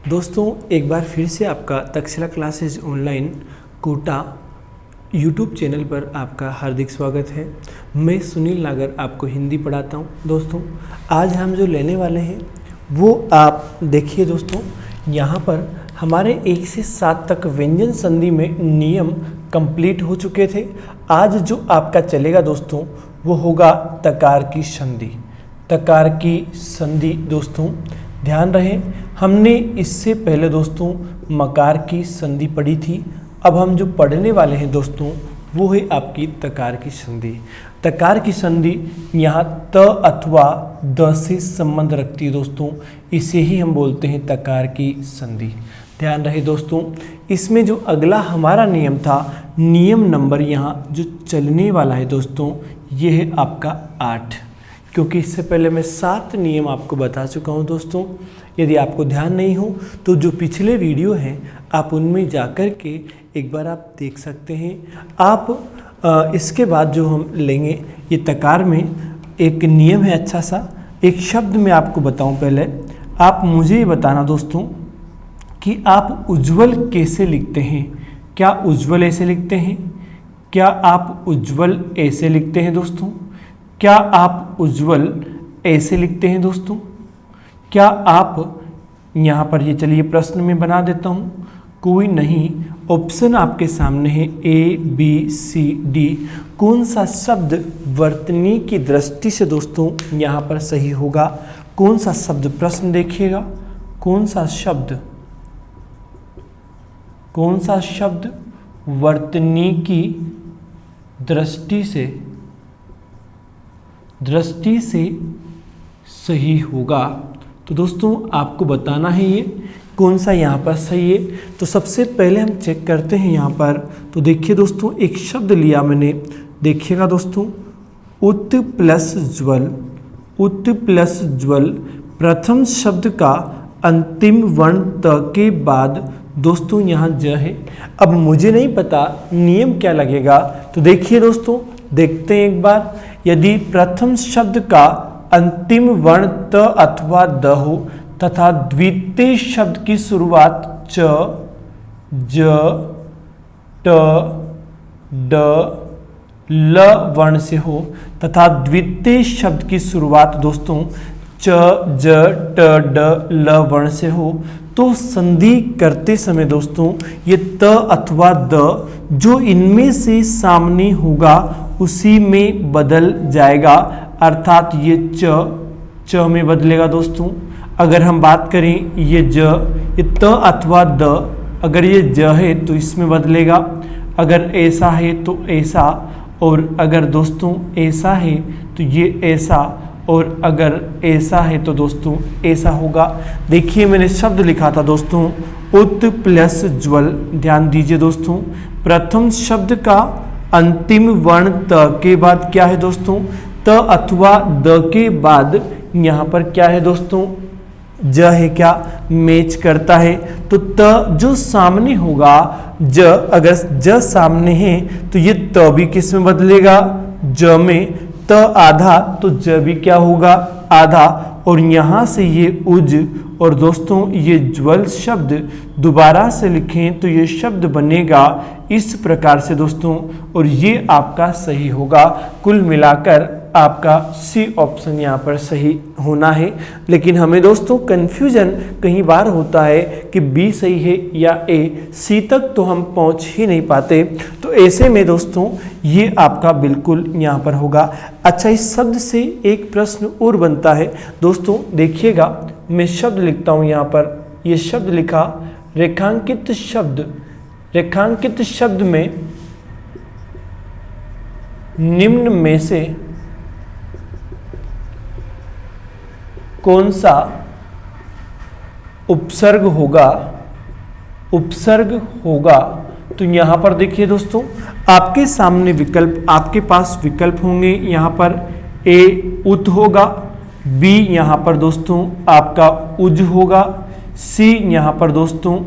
दोस्तों एक बार फिर से आपका Takshashila classes online Kota YouTube channel पर आपका हार्दिक स्वागत है। मैं सुनील नागर आपको हिंदी पढ़ाता हूं। दोस्तों आज हम जो लेने वाले हैं वो आप देखिए। दोस्तों यहाँ पर हमारे 1 से 7 तक व्यंजन संधि में नियम कंप्लीट हो चुके थे। आज जो आपका चलेगा दोस्तों वो होगा तकार की संधि। तकार की संधि दोस्तों ध्यान रहे, हमने इससे पहले दोस्तों मकार की संधि पढ़ी थी। अब हम जो पढ़ने वाले हैं दोस्तों वो है आपकी तकार की संधि। तकार की संधि यहाँ त अथवा द से संबंध रखती है दोस्तों, इसे ही हम बोलते हैं तकार की संधि। ध्यान रहे दोस्तों, इसमें जो अगला हमारा नियम था, नियम नंबर यहाँ जो चलने वाला है दोस्तों ये है आपका 8, क्योंकि इससे पहले मैं 7 नियम आपको बता चुका हूं दोस्तों। यदि आपको ध्यान नहीं हो तो जो पिछले वीडियो हैं आप उनमें जाकर के एक बार आप देख सकते हैं। आप इसके बाद जो हम लेंगे ये तकार में एक नियम है अच्छा सा, एक शब्द मैं आपको बताऊं। पहले आप मुझे ये बताना दोस्तों कि आप उज्ज्वल कैसे लिखते हैं। क्या उज्ज्वल ऐसे लिखते हैं? क्या आप उज्ज्वल ऐसे लिखते हैं दोस्तों? क्या आप उज्ज्वल ऐसे लिखते हैं दोस्तों? क्या आप यहाँ पर ये चलिए प्रश्न में बना देता हूँ, कोई नहीं। ऑप्शन आपके सामने है A, B, C, D। कौन सा शब्द वर्तनी की दृष्टि से दोस्तों यहाँ पर सही होगा? कौन सा शब्द, प्रश्न देखिएगा, कौन सा शब्द वर्तनी की दृष्टि से सही होगा? तो दोस्तों आपको बताना है ये कौन सा यहाँ पर सही है। तो सबसे पहले हम चेक करते हैं यहाँ पर। तो देखिए दोस्तों एक शब्द लिया मैंने, देखिएगा दोस्तों उत प्लस ज्वल। उत प्लस ज्वल प्रथम शब्द का अंतिम वर्ण त के बाद दोस्तों यहाँ ज है। अब मुझे नहीं पता नियम क्या लगेगा, तो देखिए दोस्तों देखते हैं एक बार। यदि प्रथम शब्द का अंतिम वर्ण त अथवा द हो तथा द्वितीय शब्द की शुरुआत च, ज, ट, ड, ल वर्ण से हो तथा द्वितीय शब्द की शुरुआत दोस्तों च, ज, ट, ड, ल वर्ण से हो तो संधि करते समय दोस्तों ये त अथवा द जो इनमें से सामने होगा उसी में बदल जाएगा, अर्थात ये च में बदलेगा दोस्तों। अगर हम बात करें ये ज, ये त अथवा द, अगर ये ज है तो इसमें बदलेगा, अगर ऐसा है तो ऐसा, और अगर दोस्तों ऐसा है तो ये ऐसा, और अगर ऐसा है तो दोस्तों ऐसा होगा। देखिए मैंने शब्द लिखा था दोस्तों उत प्लस ज्वल। ध्यान दीजिए दोस्तों, प्रथम शब्द का अंतिम वर्ण त के बाद क्या है दोस्तों? त अथवा द के बाद यहाँ पर क्या है दोस्तों? ज है। क्या मैच करता है? तो त जो सामने होगा ज, अगर ज सामने है तो ये त भी किस में बदलेगा? ज में। त आधा तो ज भी क्या होगा? आधा। और यहाँ से ये उज, और दोस्तों ये ज्वल शब्द दोबारा से लिखें तो ये शब्द बनेगा इस प्रकार से दोस्तों, और ये आपका सही होगा। कुल मिलाकर आपका सी ऑप्शन यहाँ पर सही होना है। लेकिन हमें दोस्तों कन्फ्यूजन कई बार होता है कि बी सही है या ए, सी तक तो हम पहुँच ही नहीं पाते। तो ऐसे में दोस्तों ये आपका बिल्कुल यहाँ पर होगा। अच्छा, इस शब्द से एक प्रश्न और बनता है दोस्तों, देखिएगा मैं शब्द लिखता हूँ यहाँ पर। ये शब्द लिखा रेखांकित शब्द। रेखांकित शब्द में निम्न में से कौन सा उपसर्ग होगा? उपसर्ग होगा। तो यहाँ पर देखिए दोस्तों आपके सामने विकल्प, आपके पास विकल्प होंगे। यहाँ पर ए उत होगा, बी यहाँ पर दोस्तों आपका उज होगा, सी यहाँ पर दोस्तों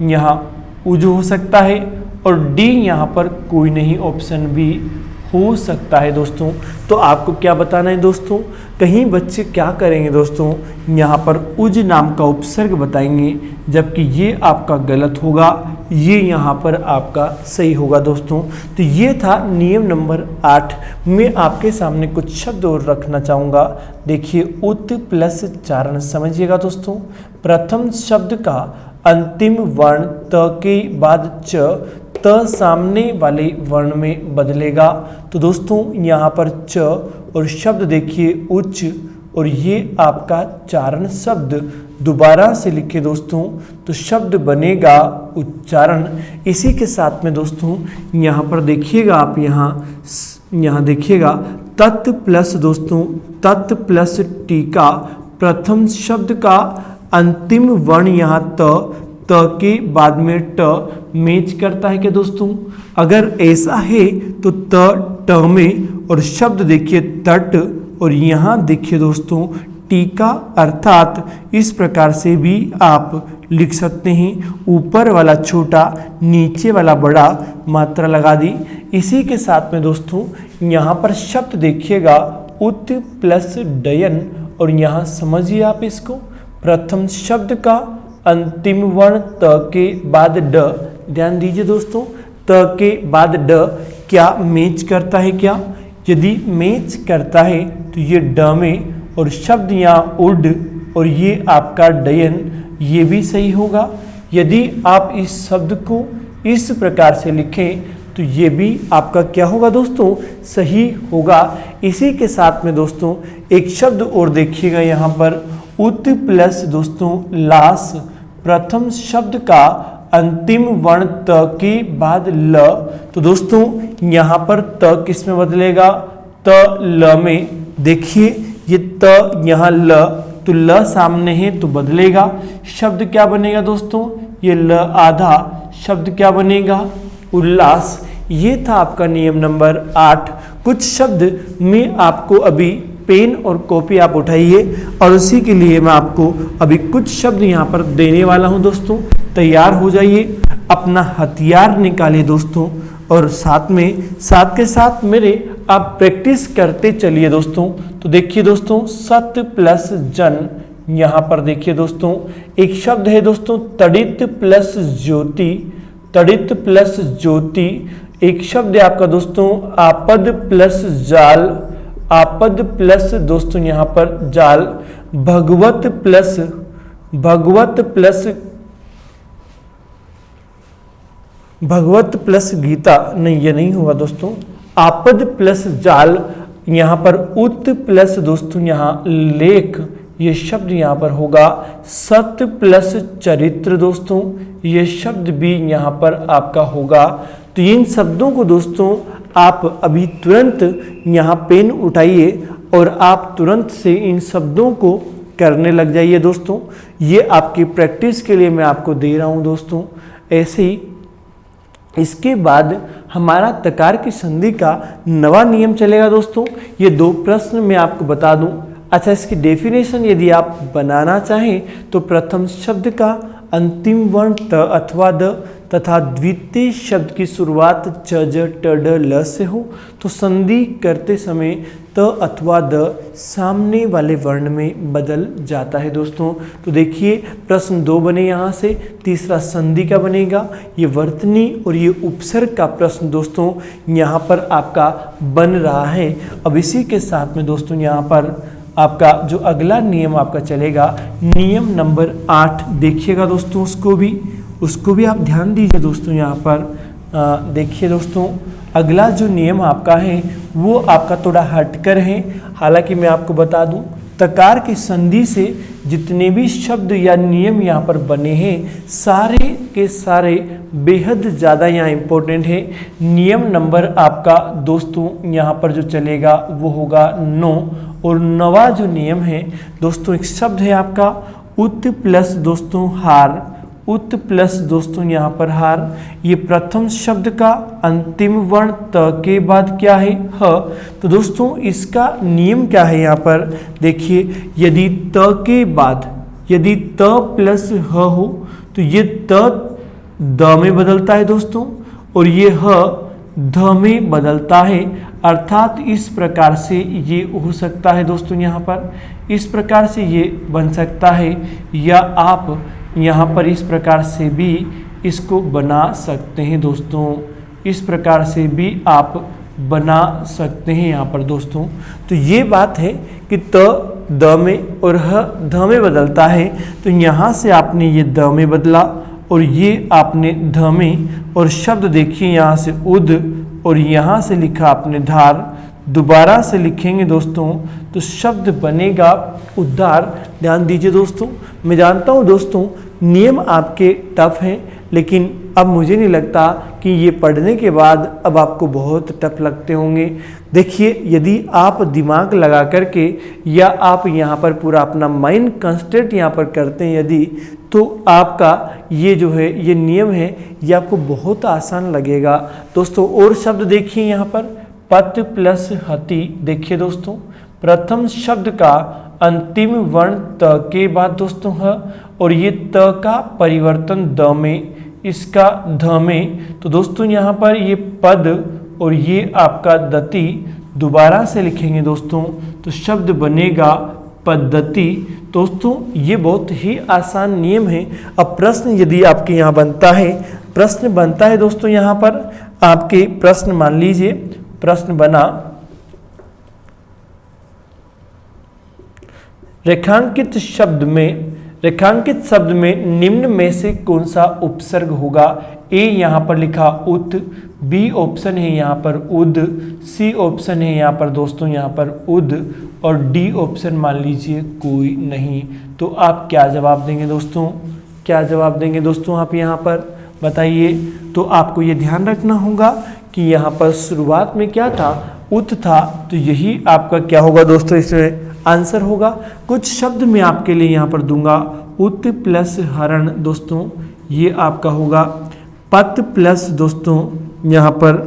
यहाँ उज हो सकता है, और डी यहाँ पर कोई नहीं, ऑप्शन बी हो सकता है दोस्तों। तो आपको क्या बताना है दोस्तों, कहीं बच्चे क्या करेंगे दोस्तों, यहाँ पर उज नाम का उपसर्ग बताएंगे, जबकि ये आपका गलत होगा, ये यहाँ पर आपका सही होगा दोस्तों। तो ये था नियम नंबर 8। मैं आपके सामने कुछ शब्द और रखना चाहूँगा। देखिए उत प्लस चारण समझिएगा दोस्तों। प्रथम शब्द का अंतिम वर्ण त के बाद च त सामने वाले वर्ण में बदलेगा। तो दोस्तों यहाँ पर च और शब्द देखिए उच्च, और ये आपका चारण शब्द दोबारा से लिखे दोस्तों तो शब्द बनेगा उच्चारण। इसी के साथ में दोस्तों यहाँ पर देखिएगा आप, यहाँ देखिएगा तत् प्लस दोस्तों तत् प्लस टीका, प्रथम शब्द का अंतिम वर्ण यहाँ त के बाद में ट मैच करता है क्या दोस्तों। अगर ऐसा है तो ट में, और शब्द देखिए तट, और यहाँ देखिए दोस्तों टीका, अर्थात इस प्रकार से भी आप लिख सकते हैं, ऊपर वाला छोटा नीचे वाला बड़ा, मात्रा लगा दी। इसी के साथ में दोस्तों यहाँ पर शब्द देखिएगा उत प्लस डयन, और यहाँ समझिए आप इसको, प्रथम शब्द का अंतिम वर्ण त के बाद ड, ध्यान दीजिए दोस्तों, त के बाद ड क्या मैच करता है क्या। यदि मैच करता है तो ये ड में, और शब्द यहाँ उड, और ये आपका डयन, ये भी सही होगा। यदि आप इस शब्द को इस प्रकार से लिखें तो ये भी आपका क्या होगा दोस्तों, सही होगा। इसी के साथ में दोस्तों एक शब्द और देखिएगा यहाँ पर उत प्लस दोस्तों लास, प्रथम शब्द का अंतिम वर्ण त के बाद ल। तो दोस्तों यहाँ पर त किस में बदलेगा, त ल में। देखिए ये त यहाँ ल, तो ल सामने है तो बदलेगा। शब्द क्या बनेगा दोस्तों, ये ल आधा, शब्द क्या बनेगा, उल्लास। ये था आपका नियम नंबर 8। कुछ शब्द में आपको अभी पेन और कॉपी आप उठाइए, और उसी के लिए मैं आपको अभी कुछ शब्द यहाँ पर देने वाला हूँ दोस्तों। तैयार हो जाइए, अपना हथियार निकालिए दोस्तों, और साथ के साथ मेरे आप प्रैक्टिस करते चलिए दोस्तों। तो देखिए दोस्तों सत्य प्लस जन, यहाँ पर देखिए दोस्तों एक शब्द है दोस्तों तड़ित प्लस ज्योति, तड़ित प्लस ज्योति। एक शब्द है आपका दोस्तों आपद प्लस जाल, आपद प्लस दोस्तों यहाँ पर जाल। भगवत प्लस गीता, नहीं ये नहीं होगा दोस्तों। आपद प्लस जाल, यहाँ पर उत प्लस दोस्तों यहाँ लेख, ये शब्द यहाँ पर होगा। सत्य प्लस चरित्र दोस्तों, ये शब्द भी यहाँ पर आपका होगा। तो इन शब्दों को दोस्तों आप अभी तुरंत यहाँ पेन उठाइए और आप तुरंत से इन शब्दों को करने लग जाइए दोस्तों। ये आपकी प्रैक्टिस के लिए मैं आपको दे रहा हूँ दोस्तों। ऐसे ही इसके बाद हमारा तकार की संधि का नवा नियम चलेगा दोस्तों। ये 2 प्रश्न मैं आपको बता दूं। अच्छा, इसकी डेफिनेशन यदि आप बनाना चाहें तो प्रथम शब्द का अंतिम वर्ण त अथवा द तथा द्वितीय शब्द की शुरुआत च ज ट ड ल से हो तो संधि करते समय त अथवा द सामने वाले वर्ण में बदल जाता है दोस्तों। तो देखिए प्रश्न 2 बने यहाँ से। तीसरा संधि का बनेगा, ये वर्तनी और ये उपसर्ग का प्रश्न दोस्तों यहाँ पर आपका बन रहा है। अब इसी के साथ में दोस्तों यहाँ पर आपका जो अगला नियम आपका चलेगा, नियम नंबर 8 देखिएगा दोस्तों, उसको भी आप ध्यान दीजिए दोस्तों। यहाँ पर देखिए दोस्तों अगला जो नियम आपका है वो आपका थोड़ा हटकर है। हालांकि मैं आपको बता दूं तकार की संधि से जितने भी शब्द या नियम यहाँ पर बने हैं सारे के सारे बेहद ज़्यादा यहाँ इम्पोर्टेंट है। नियम नंबर आपका दोस्तों यहाँ पर जो चलेगा वो होगा 9। और 9वां जो नियम है दोस्तों, एक शब्द है आपका उत प्लस दोस्तों हार, उत प्लस दोस्तों यहाँ पर हार। ये प्रथम शब्द का अंतिम वर्ण त के बाद क्या है, ह। तो दोस्तों इसका नियम क्या है यहाँ पर देखिए, यदि त के बाद यदि त प्लस ह हो तो ये त द में बदलता है दोस्तों, और ये ह ध में बदलता है। अर्थात इस प्रकार से ये हो सकता है दोस्तों, यहाँ पर इस प्रकार से ये बन सकता है, या आप यहाँ पर इस प्रकार से भी इसको बना सकते हैं दोस्तों, इस प्रकार से भी आप बना सकते हैं यहाँ पर दोस्तों। तो ये बात है कि त द में और ह ध में बदलता है, तो यहाँ से आपने ये द में बदला और ये आपने ध में, और शब्द देखिए यहाँ से उद और यहाँ से लिखा आपने धार, दोबारा से लिखेंगे दोस्तों तो शब्द बनेगा उद्धार। ध्यान दीजिए दोस्तों, मैं जानता हूँ दोस्तों नियम आपके टफ हैं, लेकिन अब मुझे नहीं लगता कि ये पढ़ने के बाद अब आपको बहुत टफ लगते होंगे। देखिए, यदि आप दिमाग लगा करके या आप यहाँ पर पूरा अपना माइंड कंसंट्रेट यहाँ पर करते हैं यदि, तो आपका ये जो है ये नियम है ये आपको बहुत आसान लगेगा दोस्तों। और शब्द देखिए यहाँ पर पत प्लस हति, देखिए दोस्तों प्रथम शब्द का अंतिम वर्ण त के बाद दोस्तों है, और ये त का परिवर्तन द में, इसका ध में, तो दोस्तों यहाँ पर ये पद और ये आपका दति दोबारा से लिखेंगे दोस्तों तो शब्द बनेगा पद्धति। दोस्तों ये बहुत ही आसान नियम है। अब प्रश्न यदि आपके यहाँ बनता है, प्रश्न बनता है दोस्तों, यहाँ पर आपके प्रश्न मान लीजिए प्रश्न बना, रेखांकित शब्द में निम्न में से कौन सा उपसर्ग होगा। ए यहाँ पर लिखा उत, बी ऑप्शन है यहाँ पर उद, सी ऑप्शन है यहाँ पर दोस्तों यहाँ पर उद, और डी ऑप्शन मान लीजिए कोई नहीं। तो आप क्या जवाब देंगे दोस्तों, क्या जवाब देंगे दोस्तों आप यहाँ पर बताइए। तो आपको ये ध्यान रखना होगा कि यहाँ पर शुरुआत में क्या था, उत था, तो यही आपका क्या होगा दोस्तों इसमें आंसर होगा। कुछ शब्द मैं आपके लिए यहाँ पर दूंगा, उत प्लस हरण दोस्तों ये आपका होगा, पत प्लस दोस्तों यहाँ पर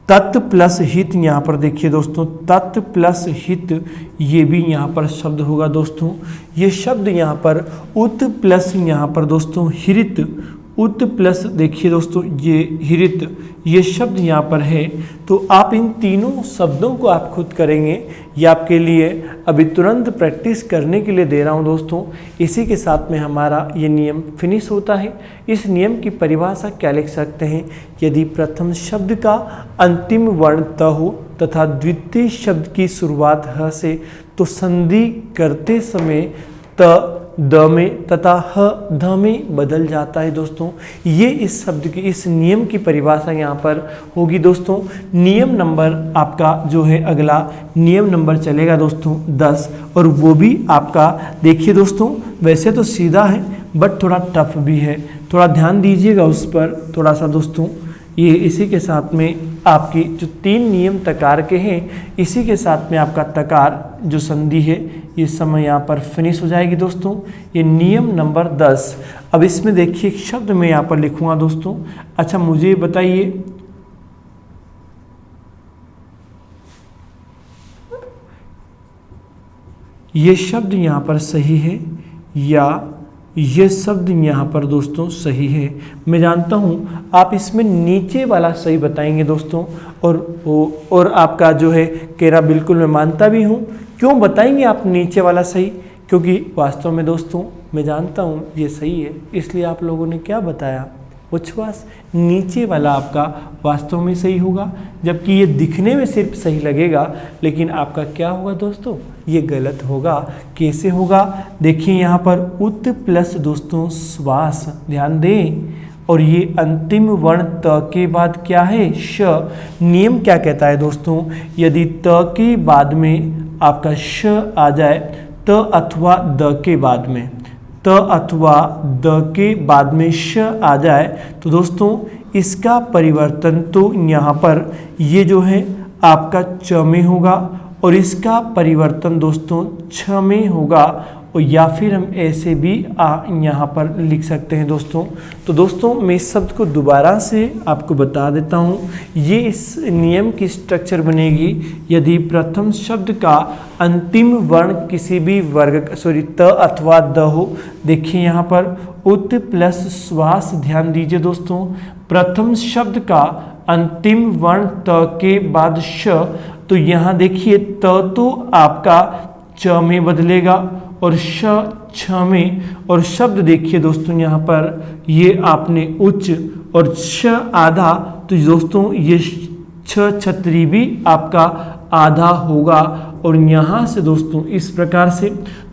तत् प्लस हित, यहाँ पर देखिए दोस्तों तत् प्लस हित ये भी यहाँ पर शब्द होगा दोस्तों। ये शब्द यहाँ पर उत प्लस यहाँ पर दोस्तों हिरित, उत प्लस देखिए दोस्तों ये हिरित, ये शब्द यहाँ पर है। तो आप इन तीनों शब्दों को आप खुद करेंगे, ये आपके लिए अभी तुरंत प्रैक्टिस करने के लिए दे रहा हूँ दोस्तों। इसी के साथ में हमारा ये नियम फिनिश होता है। इस नियम की परिभाषा क्या लिख सकते हैं, यदि प्रथम शब्द का अंतिम वर्ण त हो तथा द्वितीय शब्द की शुरुआत ह से, तो संधि करते समय त द में तथा ह ध में बदल जाता है दोस्तों। ये इस शब्द की, इस नियम की परिभाषा यहाँ पर होगी दोस्तों। नियम नंबर आपका जो है अगला नियम नंबर चलेगा दोस्तों 10, और वो भी आपका देखिए दोस्तों वैसे तो सीधा है बट थोड़ा टफ भी है, थोड़ा ध्यान दीजिएगा उस पर थोड़ा सा दोस्तों। ये इसी के साथ में आपकी जो 3 नियम तकार के हैं, इसी के साथ में आपका तकार जो संधि है ये समय यहाँ पर फिनिश हो जाएगी दोस्तों। ये नियम नंबर 10। अब इसमें देखिए एक शब्द मैं यहाँ पर लिखूंगा दोस्तों। अच्छा मुझे बताइए, ये शब्द यहाँ पर सही है या ये शब्द यहाँ पर दोस्तों सही है। मैं जानता हूँ आप इसमें नीचे वाला सही बताएंगे दोस्तों, और आपका जो है कहना बिल्कुल मैं मानता भी हूँ। क्यों बताएंगे आप नीचे वाला सही, क्योंकि वास्तव में दोस्तों मैं जानता हूँ ये सही है, इसलिए आप लोगों ने क्या बताया, उच्छ्वास नीचे वाला आपका वास्तव में सही होगा, जबकि ये दिखने में सिर्फ सही लगेगा लेकिन आपका क्या होगा दोस्तों, ये गलत होगा। कैसे होगा, देखिए यहाँ पर उत प्लस दोस्तों श्वास, ध्यान दें, और ये अंतिम वर्ण त के बाद क्या है, श। नियम क्या कहता है दोस्तों, यदि त के बाद में आपका श आ जाए, त अथवा द के बाद में, त अथवा द के बाद में श आ जाए, तो दोस्तों इसका परिवर्तन तो यहाँ पर ये जो है आपका च में होगा, और इसका परिवर्तन दोस्तों छ में होगा, और या फिर हम ऐसे भी यहाँ पर लिख सकते हैं दोस्तों। तो दोस्तों मैं इस शब्द को दोबारा से आपको बता देता हूँ। ये इस नियम की स्ट्रक्चर बनेगी, यदि प्रथम शब्द का अंतिम वर्ण किसी भी वर्ग त अथवा द हो। देखिए यहाँ पर उत प्लस श्वास, ध्यान दीजिए दोस्तों, प्रथम शब्द का अंतिम वर्ण त के बाद श, तो यहाँ देखिए त तो आपका च में बदलेगा और श छ में, और शब्द देखिए दोस्तों यहाँ पर ये आपने उच्च और श आधा, तो दोस्तों ये छ छतरी भी आपका आधा होगा। और यहाँ से दोस्तों इस प्रकार से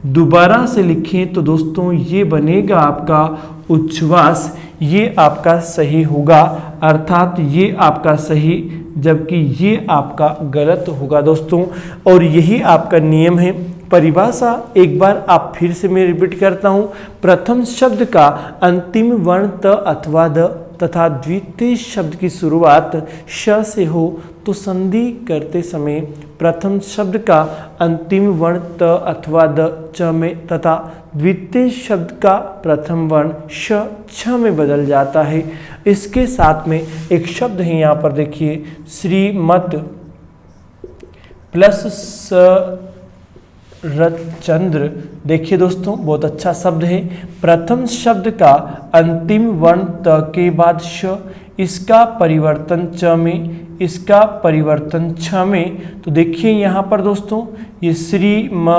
दोबारा से लिखें तो दोस्तों ये बनेगा आपका उच्छ्वास, ये आपका सही होगा, अर्थात ये आपका सही जबकि ये आपका गलत होगा दोस्तों। और यही आपका नियम है। परिभाषा एक बार आप फिर से मैं रिपीट करता हूँ। प्रथम शब्द का अंतिम वर्ण त अथवा द तथा द्वितीय शब्द की शुरुआत श से हो तो संधि करते समय प्रथम शब्द का अंतिम वर्ण त अथवा द च में तथा द्वितीय शब्द का प्रथम वर्ण श छ में बदल जाता है। इसके साथ में एक शब्द है यहाँ पर देखिए, श्रीमत प्लस रचंद्र। देखिए दोस्तों बहुत अच्छा शब्द है। प्रथम शब्द का अंतिम वर्ण त के बाद श, इसका परिवर्तन च में, इसका परिवर्तन छ में। तो देखिए यहाँ पर दोस्तों ये श्री म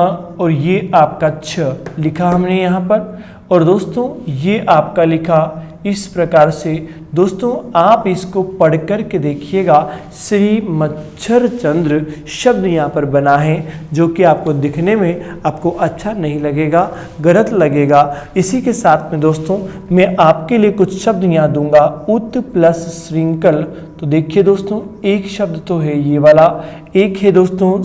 और ये आपका छ लिखा हमने यहाँ पर, और दोस्तों ये आपका लिखा इस प्रकार से। दोस्तों आप इसको पढ़ कर के देखिएगा, श्री मच्छर चंद्र शब्द यहाँ पर बना है, जो कि आपको दिखने में आपको अच्छा नहीं लगेगा, गलत लगेगा। इसी के साथ में दोस्तों मैं आपके लिए कुछ शब्द यहाँ दूंगा, उत प्लस श्रृंखल। तो देखिए दोस्तों एक शब्द तो है ये वाला, एक है दोस्तों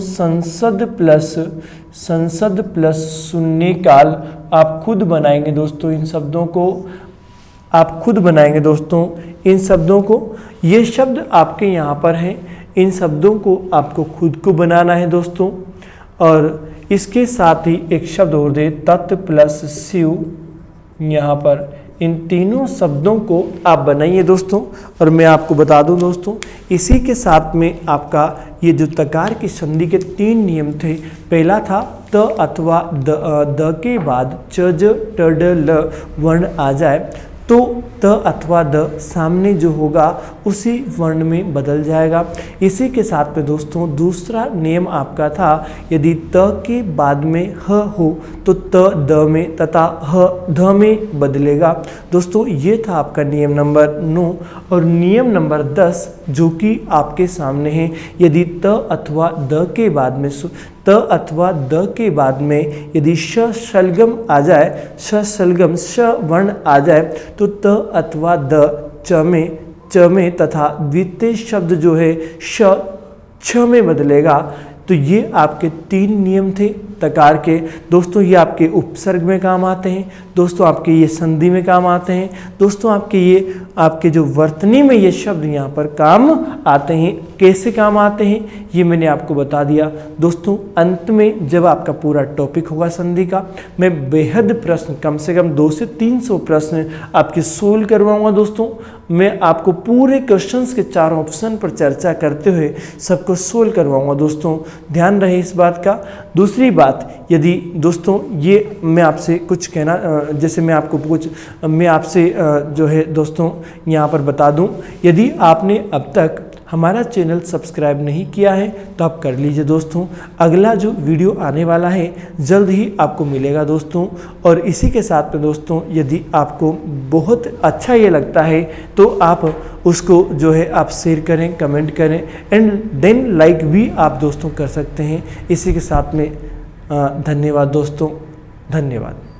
संसद प्लस शून्यकाल। आप खुद बनाएंगे दोस्तों इन शब्दों को, आप खुद बनाएंगे दोस्तों इन शब्दों को। ये शब्द आपके यहाँ पर हैं, इन शब्दों को आपको खुद को बनाना है दोस्तों। और इसके साथ ही एक शब्द और दे, तत् प्लस शिव। यहाँ पर इन तीनों शब्दों को आप बनाइए दोस्तों। और मैं आपको बता दूं दोस्तों, इसी के साथ में आपका ये जो तकार की संधि के 3 नियम थे। पहला था त अथवा द के बाद च ज ट ड ल वर्ण आ जाए तो त अथवा द सामने जो होगा उसी वर्ण में बदल जाएगा। इसी के साथ में दोस्तों दूसरा नियम आपका था, यदि त के बाद में ह हो तो त द में तथा ह ध में बदलेगा। दोस्तों ये था आपका नियम नंबर 9। और नियम नंबर 10 जो कि आपके सामने है, यदि त अथवा द के बाद में यदि श शलगम आ जाए, श शलगम श वर्ण आ जाए तो त अथवा द च में तथा द्वितीय शब्द जो है श छ में बदलेगा। तो ये आपके 3 नियम थे तकार के दोस्तों। ये आपके उपसर्ग में काम आते हैं दोस्तों, आपके ये संधि में काम आते हैं दोस्तों, आपके जो वर्तनी में ये शब्द यहाँ पर काम आते हैं। कैसे काम आते हैं ये मैंने आपको बता दिया दोस्तों। अंत में जब आपका पूरा टॉपिक होगा संधि का, मैं बेहद प्रश्न कम से कम 200 से 300 प्रश्न आपके सोल्व करवाऊंगा दोस्तों। मैं आपको पूरे क्वेश्चंस के 4 ऑप्शन पर चर्चा करते हुए सबको सोल्व करवाऊंगा दोस्तों, ध्यान रहे इस बात का। दूसरी बात, यदि दोस्तों ये मैं आपसे कुछ कहना, जैसे मैं आपसे जो है दोस्तों यहाँ पर बता दूं, यदि आपने अब तक हमारा चैनल सब्सक्राइब नहीं किया है तो आप कर लीजिए दोस्तों। अगला जो वीडियो आने वाला है जल्द ही आपको मिलेगा दोस्तों। और इसी के साथ में दोस्तों यदि आपको बहुत अच्छा ये लगता है तो आप उसको जो है आप शेयर करें, कमेंट करें एंड देन लाइक भी आप दोस्तों कर सकते हैं। इसी के साथ में धन्यवाद दोस्तों, धन्यवाद।